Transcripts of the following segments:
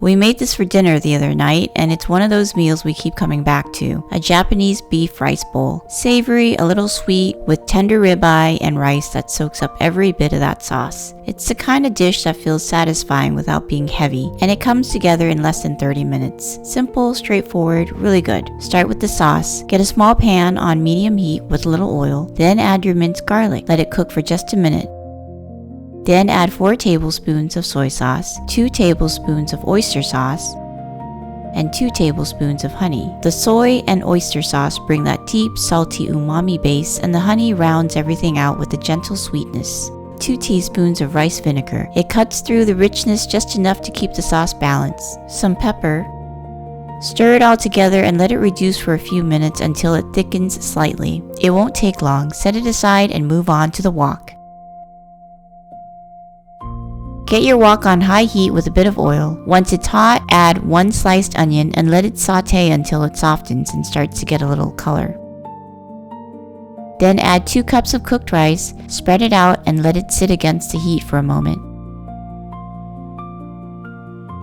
We made this for dinner the other night, and it's one of those meals we keep coming back to. A Japanese beef rice bowl. Savory, a little sweet, with tender ribeye and rice that soaks up every bit of that sauce. It's the kind of dish that feels satisfying without being heavy, and it comes together in less than 30 minutes. Simple, straightforward, really good. Start with the sauce. Get a small pan on medium heat with a little oil, then add your minced garlic. Let it cook for just a minute. Then add 4 tablespoons of soy sauce, 2 tablespoons of oyster sauce, and 2 tablespoons of honey. The soy and oyster sauce bring that deep, salty umami base, and the honey rounds everything out with a gentle sweetness. 2 teaspoons of rice vinegar. It cuts through the richness just enough to keep the sauce balanced. Some pepper. Stir it all together and let it reduce for a few minutes until it thickens slightly. It won't take long. Set it aside and move on to the wok. Get your wok on high heat with a bit of oil. Once it's hot, add 1 sliced onion and let it saute until it softens and starts to get a little color. Then add 2 cups of cooked rice, spread it out and let it sit against the heat for a moment.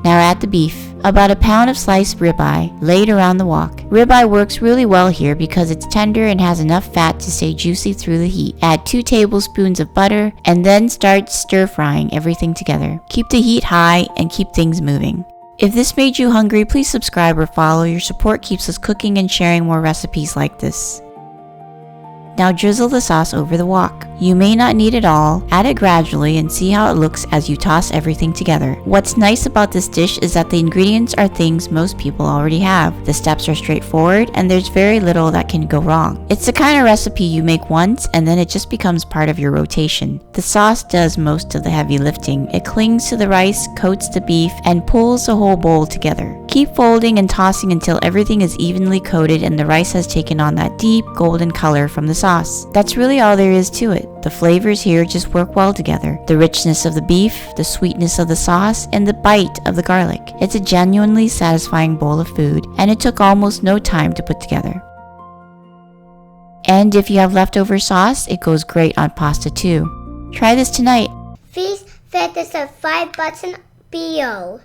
Now add the beef. About a pound of sliced ribeye, laid around the wok. Ribeye works really well here because it's tender and has enough fat to stay juicy through the heat. Add 2 tablespoons of butter and then start stir frying everything together. Keep the heat high and keep things moving. If this made you hungry, please subscribe or follow. Your support keeps us cooking and sharing more recipes like this. Now drizzle the sauce over the wok. You may not need it all. Add it gradually and see how it looks as you toss everything together. What's nice about this dish is that the ingredients are things most people already have. The steps are straightforward and there's very little that can go wrong. It's the kind of recipe you make once and then it just becomes part of your rotation. The sauce does most of the heavy lifting. It clings to the rice, coats the beef, and pulls the whole bowl together. Keep folding and tossing until everything is evenly coated and the rice has taken on that deep golden color from the sauce. That's really all there is to it. The flavors here just work well together. The richness of the beef, the sweetness of the sauce, and the bite of the garlic. It's a genuinely satisfying bowl of food, and it took almost no time to put together. And if you have leftover sauce, it goes great on pasta too. Try this tonight. Please hit the subscribe button below.